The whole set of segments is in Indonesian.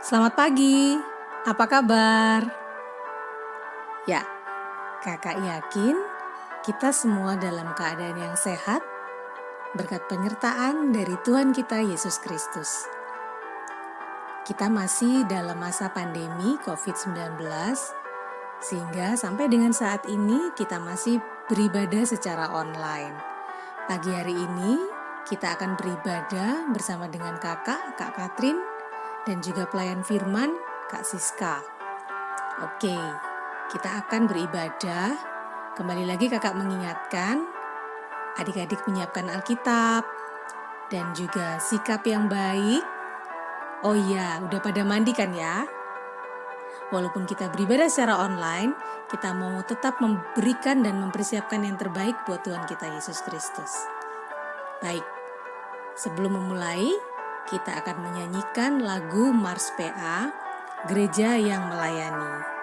Selamat pagi, apa kabar? Ya, kakak yakin kita semua dalam keadaan yang sehat berkat penyertaan dari Tuhan kita Yesus Kristus. Kita masih dalam masa pandemi COVID-19, sehingga sampai dengan saat ini kita masih beribadah secara online. Pagi hari ini kita akan beribadah bersama dengan Kak Katrin, dan juga pelayan firman, Kak Siska. Oke, kita akan beribadah. Kembali lagi kakak mengingatkan, adik-adik menyiapkan Alkitab, dan juga sikap yang baik. Oh iya, udah pada mandi kan ya? Walaupun kita beribadah secara online, kita mau tetap memberikan dan mempersiapkan yang terbaik buat Tuhan kita Yesus Kristus. Baik, sebelum memulai, kita akan menyanyikan lagu Mars PA, Gereja yang Melayani.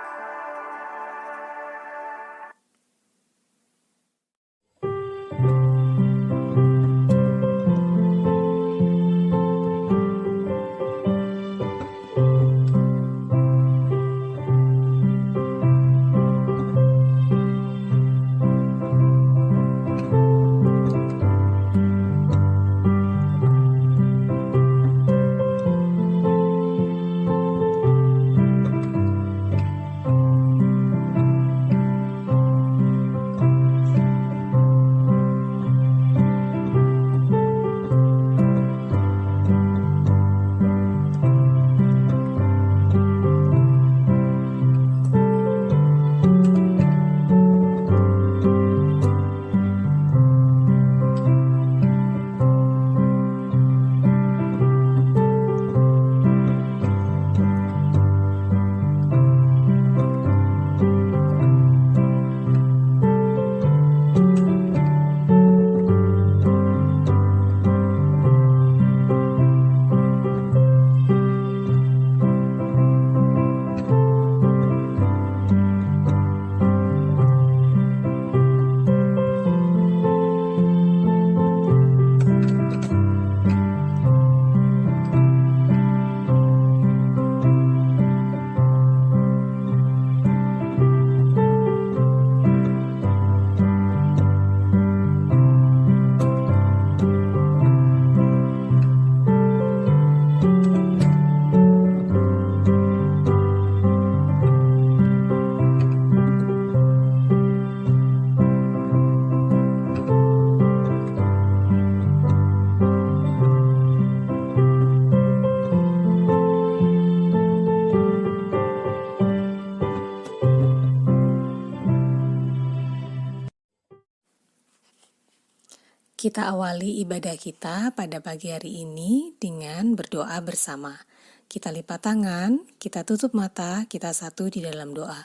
Kita awali ibadah kita pada pagi hari ini dengan berdoa bersama. Kita lipat tangan, kita tutup mata, kita satu di dalam doa.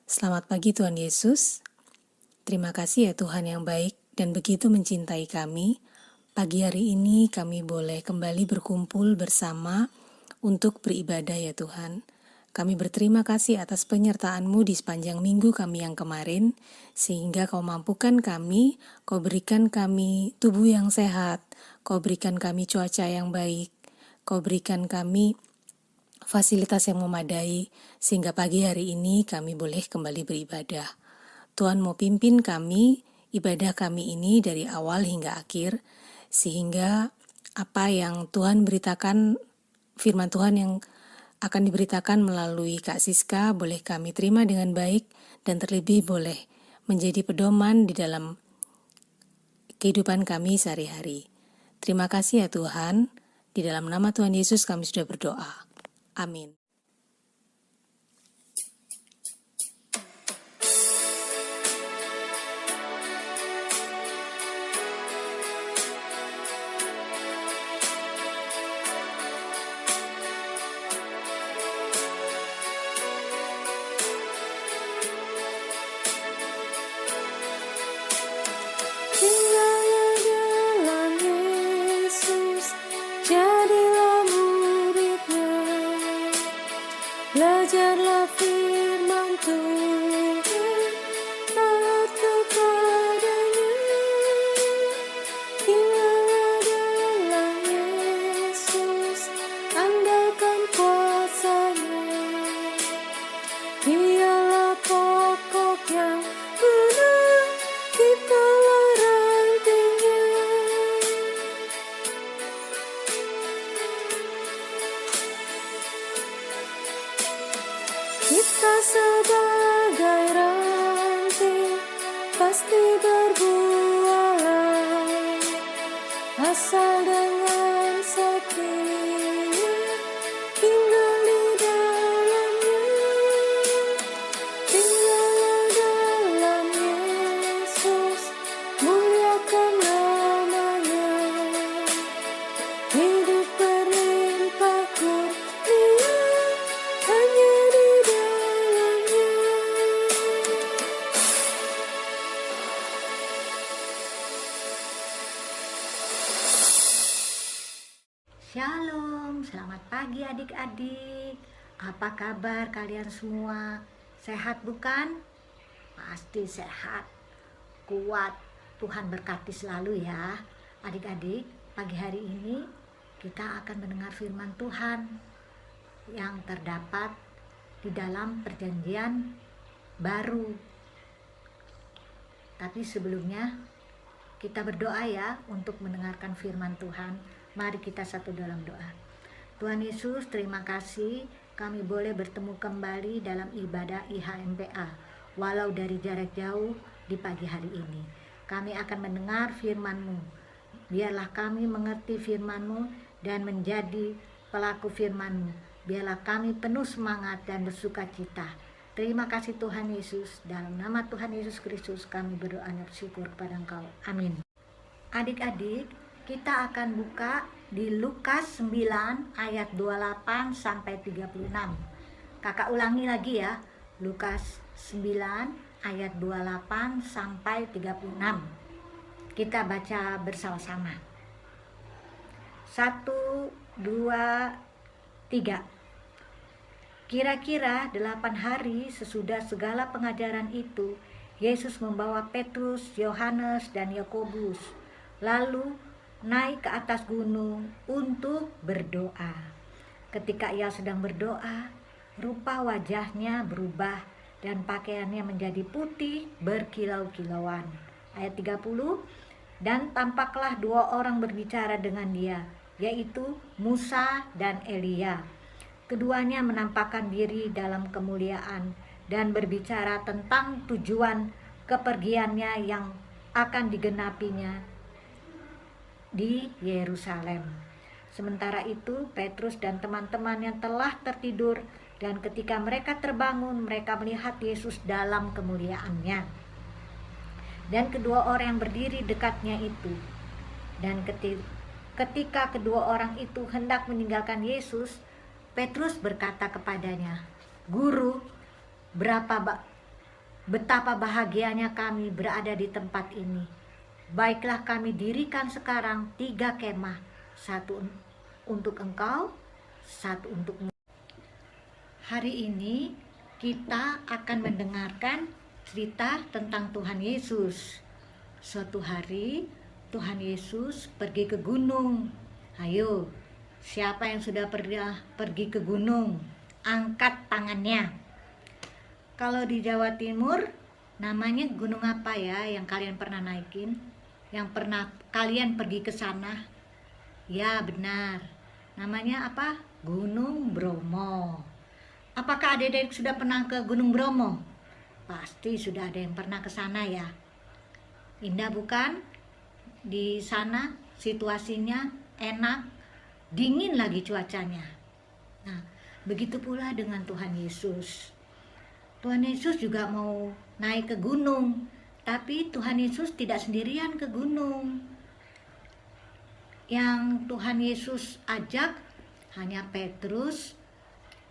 Selamat pagi Tuhan Yesus. Terima kasih ya Tuhan yang baik dan begitu mencintai kami. Pagi hari ini kami boleh kembali berkumpul bersama untuk beribadah ya Tuhan. Kami berterima kasih atas penyertaan-Mu di sepanjang minggu kami yang kemarin, sehingga Kau mampukan kami, Kau berikan kami tubuh yang sehat, Kau berikan kami cuaca yang baik, Kau berikan kami fasilitas yang memadai, sehingga pagi hari ini kami boleh kembali beribadah. Tuhan mau pimpin kami, ibadah kami ini dari awal hingga akhir, sehingga apa yang Tuhan beritakan, firman Tuhan yang akan diberitakan melalui Kak Siska boleh kami terima dengan baik dan terlebih boleh menjadi pedoman di dalam kehidupan kami sehari-hari. Terima kasih ya Tuhan, di dalam nama Tuhan Yesus kami sudah berdoa. Amin. sebagai ranting pasti berbuah asal dengan setia tinggal di dalamnya, tinggal dalam Yesus, muliakan namanya, hidup berlimpah kurnia hanya di dalamnya. Shalom, selamat pagi adik-adik. Apa kabar kalian semua? Sehat bukan? Pasti sehat, kuat. Tuhan berkati selalu ya. Adik-adik, pagi hari ini kita akan mendengar firman Tuhan yang terdapat di dalam perjanjian baru. Tapi sebelumnya kita berdoa ya untuk mendengarkan firman Tuhan. Mari kita satu dalam doa. Tuhan Yesus, terima kasih kami boleh bertemu kembali dalam ibadah IHMPA, walau dari jarak jauh di pagi hari ini. Kami akan mendengar firman-Mu. Biarlah kami mengerti firman-Mu dan menjadi pelaku firman-Mu. Biarlah kami penuh semangat dan bersuka cita. Terima kasih Tuhan Yesus. Dalam nama Tuhan Yesus Kristus kami berdoa dan bersyukur kepada Engkau. Amin. Adik-adik, kita akan buka di Lukas 9 ayat 28 sampai 36. Kakak ulangi lagi ya. Lukas 9 ayat 28 sampai 36. Kita baca bersama-sama. 1, 2, 3. Kira-kira 8 hari sesudah segala pengajaran itu, Yesus membawa Petrus, Yohanes, dan Yakobus, lalu naik ke atas gunung untuk berdoa. Ketika ia sedang berdoa, rupa wajahnya berubah dan pakaiannya menjadi putih berkilau-kilauan. Ayat 30, dan tampaklah 2 orang berbicara dengan dia, yaitu Musa dan Elia. Keduanya menampakkan diri dalam kemuliaan dan berbicara tentang tujuan kepergiannya yang akan digenapinya di Yerusalem. Sementara itu Petrus dan teman-temannya telah tertidur, dan ketika mereka terbangun mereka melihat Yesus dalam kemuliaannya dan kedua orang yang berdiri dekatnya itu. Dan ketika kedua orang itu hendak meninggalkan Yesus, Petrus berkata kepadanya, "Guru, betapa bahagianya kami berada di tempat ini. Baiklah kami dirikan sekarang 3 kemah, 1 untuk engkau, 1 untukmu." Hari ini kita akan mendengarkan cerita tentang Tuhan Yesus. Suatu hari Tuhan Yesus pergi ke gunung. Ayo, siapa yang sudah pernah pergi ke gunung? Angkat tangannya. Kalau di Jawa Timur namanya gunung apa ya yang kalian pernah naikin? Yang pernah kalian pergi ke sana? Ya benar, namanya apa? Gunung Bromo. Apakah adik-adik sudah pernah ke Gunung Bromo? Pasti sudah ada yang pernah ke sana ya. Indah bukan? Di sana situasinya enak, dingin lagi cuacanya. Nah, begitu pula dengan Tuhan Yesus. Tuhan Yesus juga mau naik ke gunung, tapi Tuhan Yesus tidak sendirian ke gunung. Yang Tuhan Yesus ajak hanya Petrus,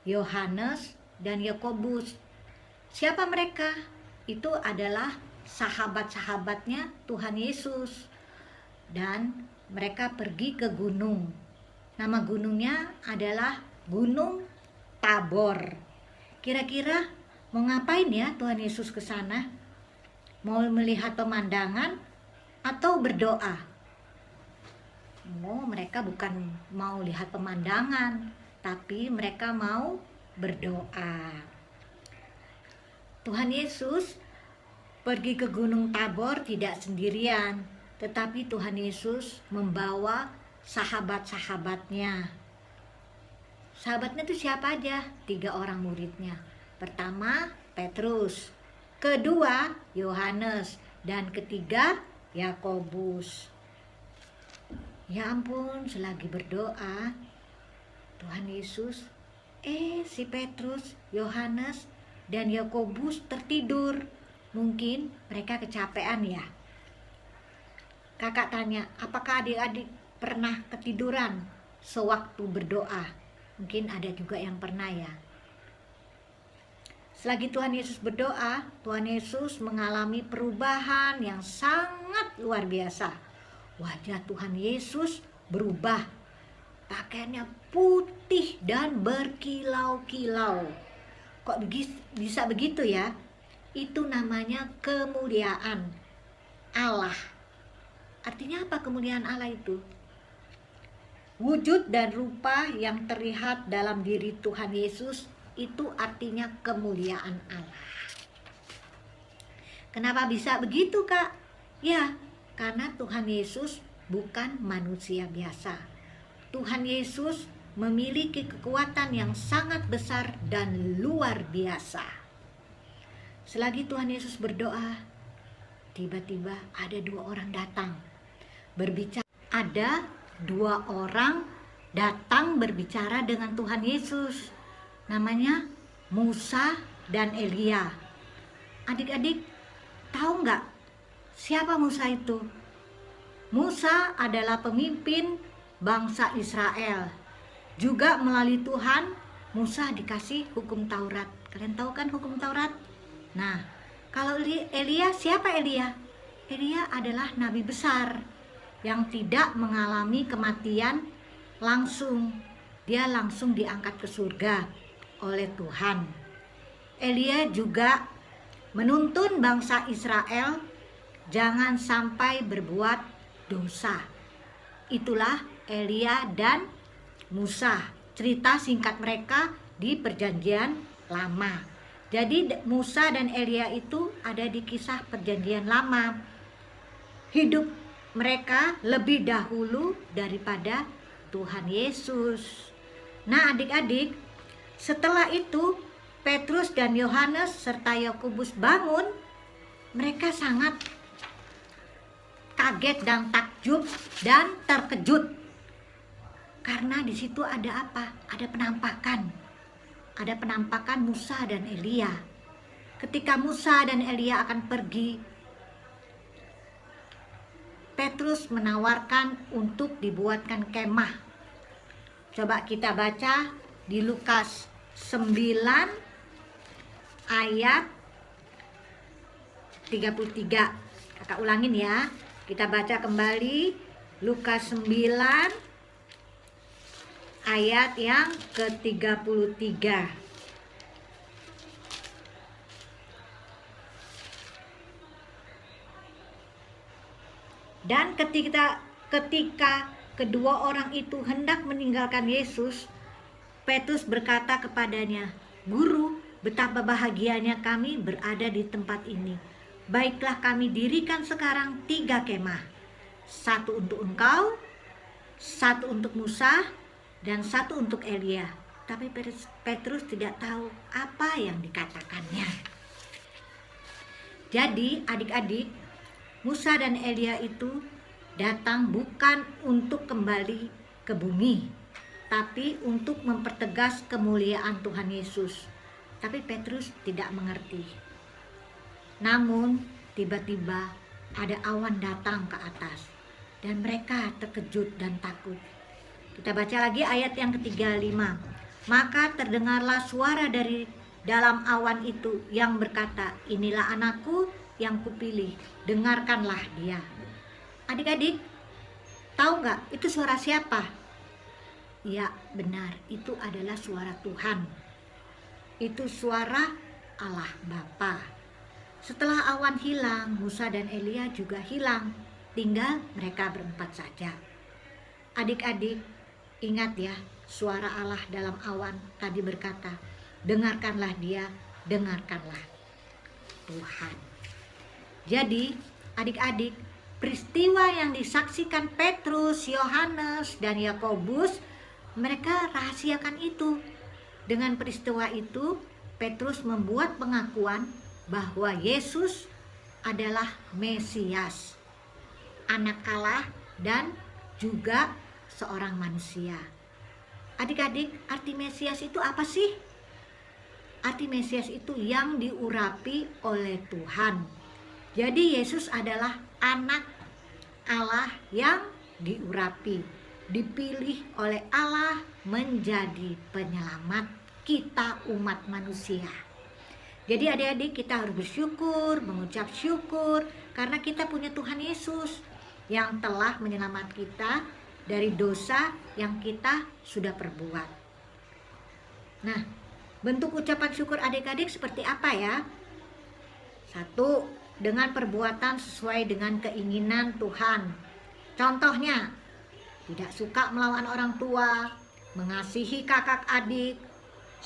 Yohanes, dan Yakobus. Siapa mereka? Itu adalah sahabat-sahabatnya Tuhan Yesus. Dan mereka pergi ke gunung. Nama gunungnya adalah Gunung Tabor. Kira-kira mau ngapain ya Tuhan Yesus ke sana? Mau melihat pemandangan atau berdoa? Mereka bukan mau lihat pemandangan, tapi mereka mau berdoa. Tuhan Yesus pergi ke Gunung Tabor tidak sendirian, tetapi Tuhan Yesus membawa sahabat-sahabatnya. Sahabatnya itu siapa aja? 3 orang muridnya. Pertama, Petrus. Kedua, Yohanes. Dan ketiga, Yakobus. Ya ampun, selagi berdoa, Tuhan Yesus, si Petrus, Yohanes, dan Yakobus tertidur. Mungkin mereka kecapean ya. Kakak tanya, apakah adik-adik pernah ketiduran sewaktu berdoa? Mungkin ada juga yang pernah ya. Selagi Tuhan Yesus berdoa, Tuhan Yesus mengalami perubahan yang sangat luar biasa. Wajah Tuhan Yesus berubah. Pakaiannya putih dan berkilau-kilau. Kok bisa begitu ya? Itu namanya kemuliaan Allah. Artinya apa kemuliaan Allah itu? Wujud dan rupa yang terlihat dalam diri Tuhan Yesus itu artinya kemuliaan Allah. Kenapa bisa begitu, Kak? Ya, karena Tuhan Yesus bukan manusia biasa. Tuhan Yesus memiliki kekuatan yang sangat besar dan luar biasa. Selagi Tuhan Yesus berdoa, tiba-tiba ada 2 orang datang berbicara. Ada 2 orang datang berbicara dengan Tuhan Yesus. Namanya Musa dan Elia. Adik-adik tahu nggak siapa Musa itu? Musa adalah pemimpin bangsa Israel. Juga melalui Tuhan, Musa dikasih hukum Taurat. Kalian tahu kan hukum Taurat? Nah, kalau Elia, siapa Elia? Elia adalah nabi besar yang tidak mengalami kematian langsung. Dia langsung diangkat ke surga oleh Tuhan. Elia juga menuntun bangsa Israel jangan sampai berbuat dosa. Itulah Elia dan Musa. Cerita singkat mereka di Perjanjian Lama. Jadi Musa dan Elia itu ada di kisah Perjanjian Lama. Hidup mereka lebih dahulu daripada Tuhan Yesus. Nah, adik-adik, setelah itu Petrus dan Yohanes serta Yakobus bangun. Mereka sangat kaget dan takjub dan terkejut. Karena di situ ada apa? Ada penampakan. Ada penampakan Musa dan Elia. Ketika Musa dan Elia akan pergi, Petrus menawarkan untuk dibuatkan kemah. Coba kita baca di Lukas 9 ayat 33. Kakak ulangin ya. Kita baca kembali Lukas 9 ayat yang ke-33. Dan ketika kedua orang itu hendak meninggalkan Yesus, Petrus berkata kepadanya, "Guru, betapa bahagianya kami berada di tempat ini. Baiklah kami dirikan sekarang 3 kemah. 1 untuk engkau, 1 untuk Musa, dan 1 untuk Elia." Tapi Petrus tidak tahu apa yang dikatakannya. Jadi adik-adik, Musa dan Elia itu datang bukan untuk kembali ke bumi, tapi untuk mempertegas kemuliaan Tuhan Yesus. Tapi Petrus tidak mengerti. Namun tiba-tiba ada awan datang ke atas dan mereka terkejut dan takut. Kita baca lagi ayat yang ke-35. Maka terdengarlah suara dari dalam awan itu yang berkata, "Inilah anakku yang kupilih, dengarkanlah dia." Adik-adik, tahu nggak itu suara siapa? Ya benar, itu adalah suara Tuhan. Itu suara Allah Bapa. Setelah awan hilang, Musa dan Elia juga hilang. Tinggal mereka berempat saja. Adik-adik, ingat ya, suara Allah dalam awan tadi berkata, "Dengarkanlah dia, dengarkanlah Tuhan." Jadi adik-adik, peristiwa yang disaksikan Petrus, Yohanes, dan Yakobus, mereka rahasiakan itu. Dengan peristiwa itu, Petrus membuat pengakuan bahwa Yesus adalah Mesias, anak Allah dan juga seorang manusia. Adik-adik, arti Mesias itu apa sih? Arti Mesias itu yang diurapi oleh Tuhan. Jadi Yesus adalah anak Allah yang diurapi, dipilih oleh Allah menjadi penyelamat kita umat manusia. Jadi adik-adik, kita harus bersyukur, mengucap syukur karena kita punya Tuhan Yesus yang telah menyelamatkan kita dari dosa yang kita sudah perbuat. Nah, bentuk ucapan syukur adik-adik seperti apa ya? 1. Dengan perbuatan sesuai dengan keinginan Tuhan. Contohnya, tidak suka melawan orang tua, mengasihi kakak adik,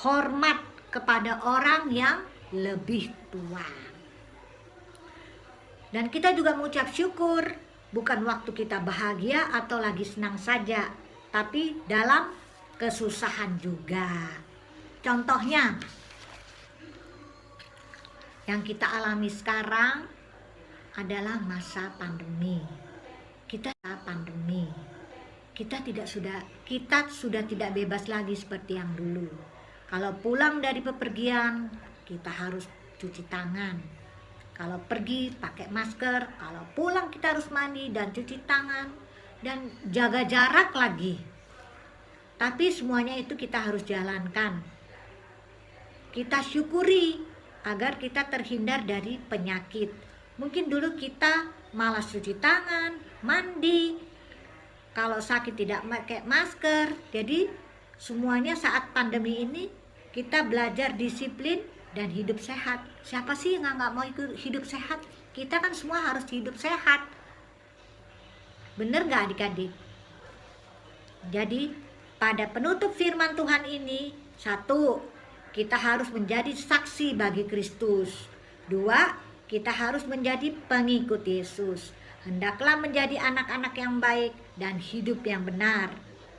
hormat kepada orang yang lebih tua. Dan kita juga mengucap syukur bukan waktu kita bahagia atau lagi senang saja, tapi dalam kesusahan juga. Contohnya yang kita alami sekarang adalah masa pandemi. Kita sudah tidak bebas lagi seperti yang dulu. Kalau pulang dari bepergian, kita harus cuci tangan. Kalau pergi pakai masker, kalau pulang kita harus mandi dan cuci tangan dan jaga jarak lagi. Tapi semuanya itu kita harus jalankan. Kita syukuri agar kita terhindar dari penyakit. Mungkin dulu kita malas cuci tangan, mandi, kalau sakit tidak pakai masker. Jadi semuanya saat pandemi ini kita belajar disiplin dan hidup sehat. Siapa sih yang nggak mau hidup sehat? Kita kan semua harus hidup sehat. Bener nggak adik-adik? Jadi pada penutup firman Tuhan ini, 1, kita harus menjadi saksi bagi Kristus. 2, kita harus menjadi pengikut Yesus. Hendaklah menjadi anak-anak yang baik dan hidup yang benar.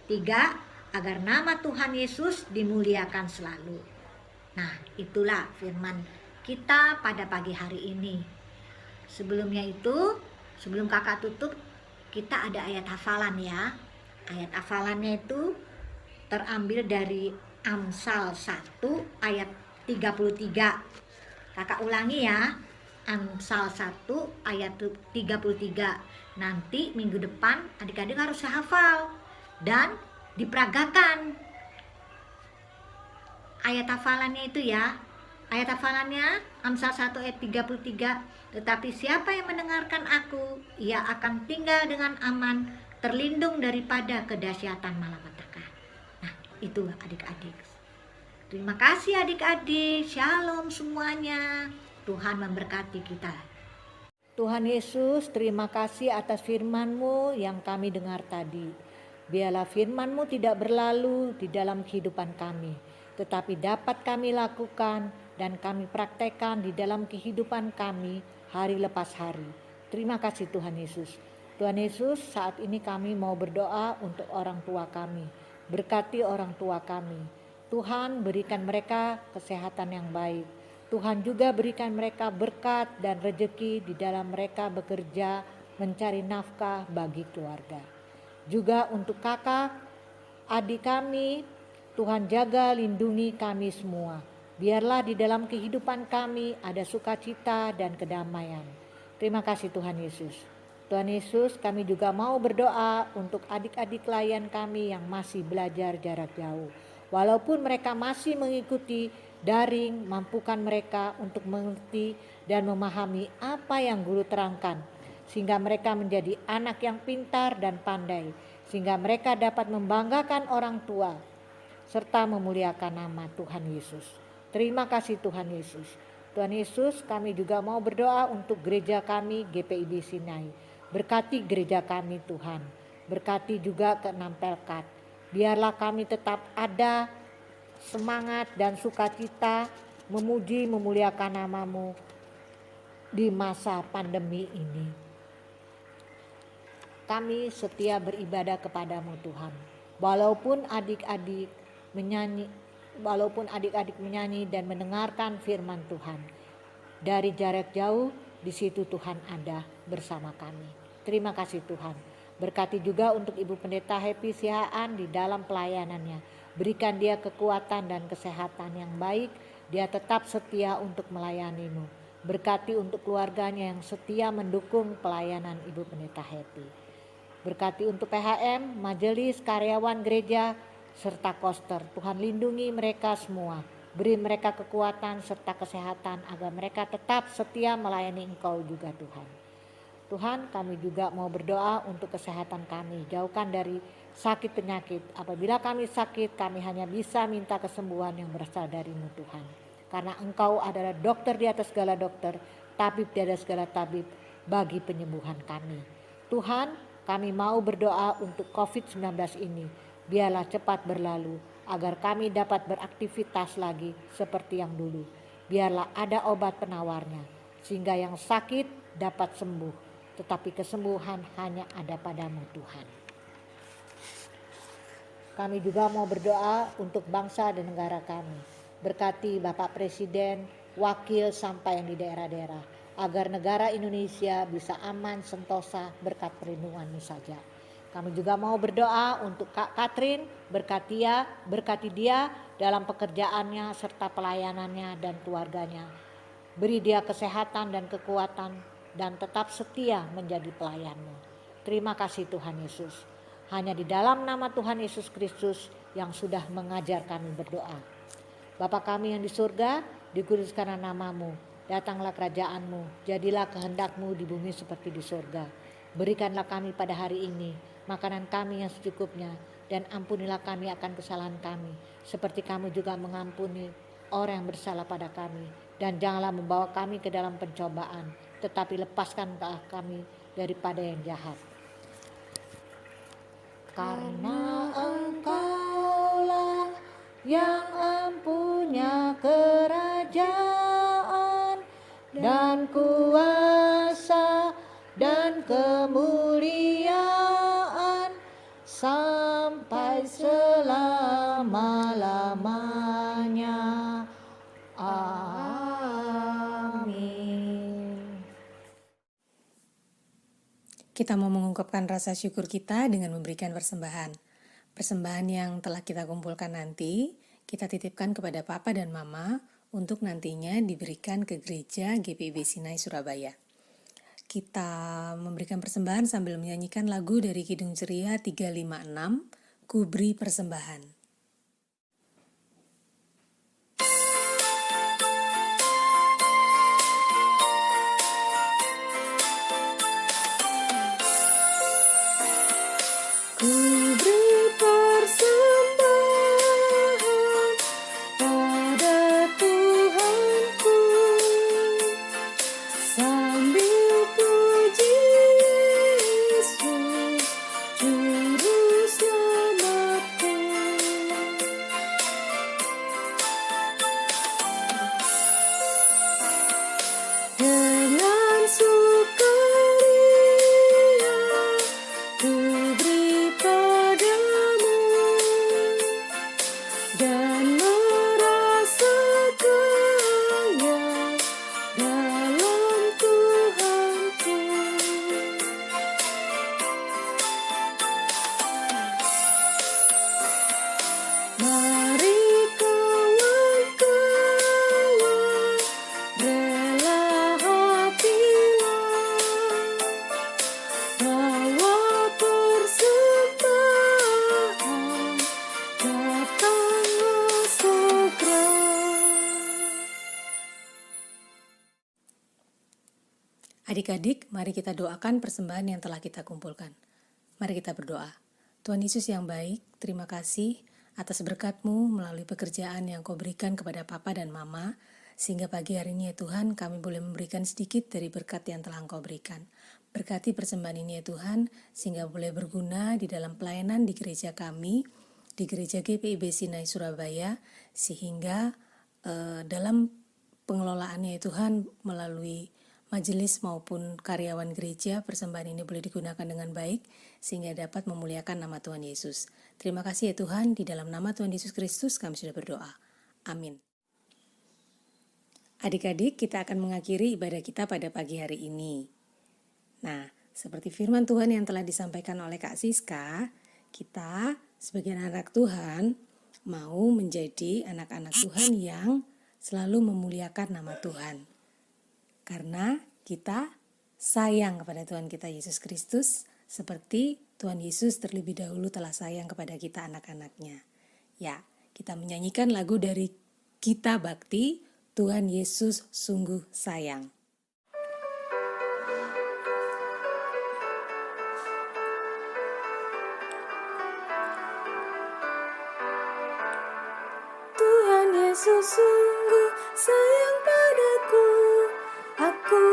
3, agar nama Tuhan Yesus dimuliakan selalu. Nah, itulah firman kita pada pagi hari ini. Sebelumnya itu, sebelum kakak tutup, kita ada ayat hafalan ya. Ayat hafalannya itu terambil dari Amsal 1 ayat 33. Kakak ulangi ya. Amsal 1 ayat 33. Nanti minggu depan adik-adik harus hafal dan diperagakan ayat hafalannya itu ya. Ayat hafalannya Amsal 1 ayat 33. Tetapi siapa yang mendengarkan aku, ia akan tinggal dengan aman, terlindung daripada kedahsyatan malapetaka. Nah, itu adik-adik. Terima kasih adik-adik. Shalom semuanya. Tuhan memberkati kita. Tuhan Yesus, terima kasih atas firman-Mu yang kami dengar tadi. Biarlah firman-Mu tidak berlalu di dalam kehidupan kami, tetapi dapat kami lakukan dan kami praktekkan di dalam kehidupan kami hari lepas hari. Terima kasih Tuhan Yesus. Tuhan Yesus, saat ini kami mau berdoa untuk orang tua kami. Berkati orang tua kami. Tuhan, berikan mereka kesehatan yang baik. Tuhan juga berikan mereka berkat dan rejeki di dalam mereka bekerja mencari nafkah bagi keluarga. Juga untuk kakak, adik kami, Tuhan jaga lindungi kami semua. Biarlah di dalam kehidupan kami ada sukacita dan kedamaian. Terima kasih Tuhan Yesus. Tuhan Yesus, kami juga mau berdoa untuk adik-adik klien kami yang masih belajar jarak jauh. Walaupun mereka masih mengikuti daring, mampukan mereka untuk mengerti dan memahami apa yang guru terangkan, sehingga mereka menjadi anak yang pintar dan pandai, sehingga mereka dapat membanggakan orang tua, serta memuliakan nama Tuhan Yesus. Terima kasih Tuhan Yesus. Tuhan Yesus, kami juga mau berdoa untuk gereja kami GPIB Sinai. Berkati gereja kami Tuhan, berkati juga ke-6 Pelkat. Biarlah kami tetap ada semangat dan sukacita memuji memuliakan nama-Mu di masa pandemi ini. Kami setia beribadah kepada-Mu Tuhan. Walaupun adik-adik menyanyi walaupun adik-adik menyanyi dan mendengarkan firman Tuhan. Dari jarak jauh, di situ Tuhan ada bersama kami. Terima kasih Tuhan. Berkati juga untuk Ibu Pendeta Happy Sihaan di dalam pelayanannya. Berikan dia kekuatan dan kesehatan yang baik. Dia tetap setia untuk melayani-Mu. Berkati untuk keluarganya yang setia mendukung pelayanan Ibu Pendeta Happy. Berkati untuk PHM, majelis, karyawan gereja, serta koster. Tuhan lindungi mereka semua. Beri mereka kekuatan serta kesehatan agar mereka tetap setia melayani Engkau juga Tuhan. Tuhan, kami juga mau berdoa untuk kesehatan kami. Jauhkan dari sakit penyakit. Apabila kami sakit, kami hanya bisa minta kesembuhan yang berasal dari-Mu Tuhan. Karena Engkau adalah dokter di atas segala dokter, tabib di atas segala tabib bagi penyembuhan kami. Tuhan, kami mau berdoa untuk COVID-19 ini. Biarlah cepat berlalu agar kami dapat beraktivitas lagi seperti yang dulu. Biarlah ada obat penawarnya sehingga yang sakit dapat sembuh. Tetapi kesembuhan hanya ada padamu Tuhan. Kami juga mau berdoa untuk bangsa dan negara kami. Berkati Bapak Presiden, wakil sampai yang di daerah-daerah. Agar negara Indonesia bisa aman, sentosa berkat perlindungan-Mu saja. Kami juga mau berdoa untuk Kak Katrin, berkati dia dalam pekerjaannya serta pelayanannya dan keluarganya. Beri dia kesehatan dan kekuatan dan tetap setia menjadi pelayan-Mu. Terima kasih Tuhan Yesus. Hanya di dalam nama Tuhan Yesus Kristus yang sudah mengajar kami berdoa. Bapa kami yang di surga, dikuduskanlah nama-Mu. Datanglah kerajaan-Mu, jadilah kehendak-Mu di bumi seperti di surga. Berikanlah kami pada hari ini makanan kami yang secukupnya, dan ampunilah kami akan kesalahan kami, seperti kami juga mengampuni orang yang bersalah pada kami. Dan janganlah membawa kami ke dalam pencobaan, tetapi lepaskan kami daripada yang jahat. Karena Engkaulah yang empunya kerajaan dan kuasa dan kemuliaan sampai selama-lamanya. Amin. Kita mau mengungkapkan rasa syukur kita dengan memberikan persembahan. Persembahan yang telah kita kumpulkan nanti, kita titipkan kepada Papa dan Mama untuk nantinya diberikan ke gereja GPIB Sinai Surabaya. Kita memberikan persembahan sambil menyanyikan lagu dari Kidung Ceria 356, Ku Beri Persembahan. Ku beri persembahan pada Tuhanku, sambil puji Yesus, Juru Selamatku. Dengan sukaria ku beri padamu dan merasakannya dalam Tuhanku. Mari kawan-kawan, rela hatilah, bawa persembahan, datanglah segera. Adik-adik, mari kita doakan persembahan yang telah kita kumpulkan. Mari kita berdoa. Tuhan Yesus yang baik, terima kasih atas berkat-Mu melalui pekerjaan yang Kau berikan kepada Papa dan Mama, sehingga pagi hari ini ya Tuhan, kami boleh memberikan sedikit dari berkat yang telah Engkau berikan. Berkati persembahan ini ya Tuhan, sehingga boleh berguna di dalam pelayanan di gereja kami, di gereja GPIB Sinai Surabaya, sehingga dalam pengelolaannya ya Tuhan, melalui majelis maupun karyawan gereja, persembahan ini boleh digunakan dengan baik sehingga dapat memuliakan nama Tuhan Yesus. Terima kasih ya Tuhan, di dalam nama Tuhan Yesus Kristus kami sudah berdoa. Amin. Adik-adik, kita akan mengakhiri ibadah kita pada pagi hari ini. Nah, seperti firman Tuhan yang telah disampaikan oleh Kak Siska, kita sebagai anak Tuhan mau menjadi anak-anak Tuhan yang selalu memuliakan nama Tuhan. Karena kita sayang kepada Tuhan kita Yesus Kristus seperti Tuhan Yesus terlebih dahulu telah sayang kepada kita anak-anaknya. Ya, kita menyanyikan lagu dari Gita Bakti, Tuhan Yesus sungguh sayang. Tuhan Yesus sungguh sayang padaku, aku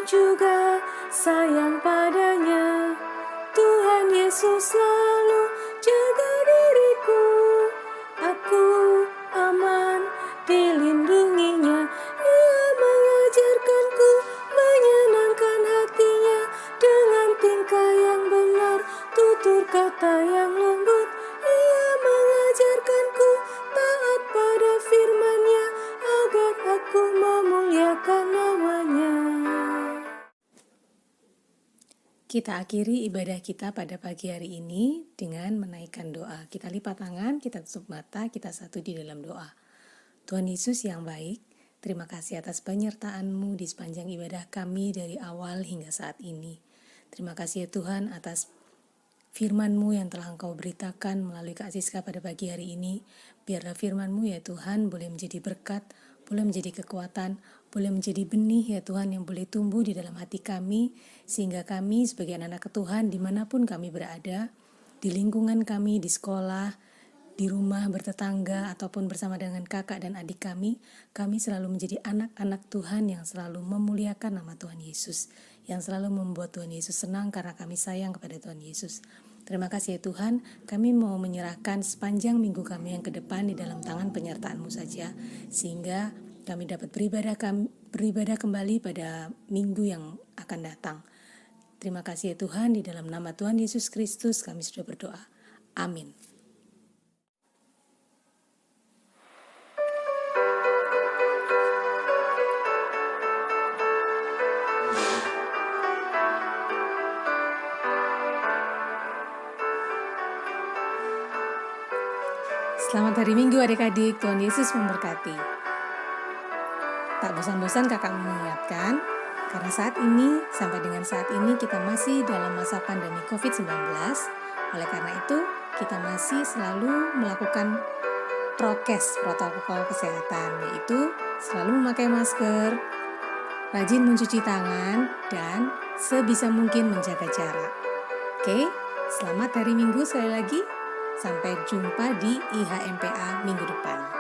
juga sayang padanya. Tuhan Yesus selalu jaga diriku, aku aman dilindunginya. Ia mengajarkanku menyenangkan hatinya dengan tingkah yang benar, tutur kata yang lembut. Ia mengajarkanku taat pada firman-Nya agar aku memuliakan nama-Nya. Kita akhiri ibadah kita pada pagi hari ini dengan menaikkan doa. Kita lipat tangan, kita tutup mata, kita satu di dalam doa. Tuhan Yesus yang baik, terima kasih atas penyertaan-Mu di sepanjang ibadah kami dari awal hingga saat ini. Terima kasih ya Tuhan atas firman-Mu yang telah Engkau beritakan melalui Kak Siska pada pagi hari ini. Biarlah firman-Mu ya Tuhan boleh menjadi berkat, boleh menjadi kekuatan, boleh menjadi benih ya Tuhan yang boleh tumbuh di dalam hati kami, sehingga kami sebagai anak-anak Tuhan dimanapun kami berada, di lingkungan kami, di sekolah, di rumah, bertetangga, ataupun bersama dengan kakak dan adik kami selalu menjadi anak-anak Tuhan yang selalu memuliakan nama Tuhan Yesus, yang selalu membuat Tuhan Yesus senang karena kami sayang kepada Tuhan Yesus. Terima kasih ya Tuhan, kami mau menyerahkan sepanjang minggu kami yang ke depan di dalam tangan penyertaan-Mu saja, sehingga kami dapat beribadah kembali pada minggu yang akan datang. Terima kasih ya Tuhan, di dalam nama Tuhan Yesus Kristus kami sudah berdoa. Amin. Selamat hari Minggu adik-adik, Tuhan Yesus memberkati. Tak bosan-bosan kakak mengingatkan, karena saat ini, sampai dengan saat ini kita masih dalam masa pandemi COVID-19. Oleh karena itu, kita masih selalu melakukan protokol kesehatan, yaitu selalu memakai masker, rajin mencuci tangan, dan sebisa mungkin menjaga jarak. Oke, selamat hari Minggu sekali lagi. Sampai jumpa di IHMPA minggu depan.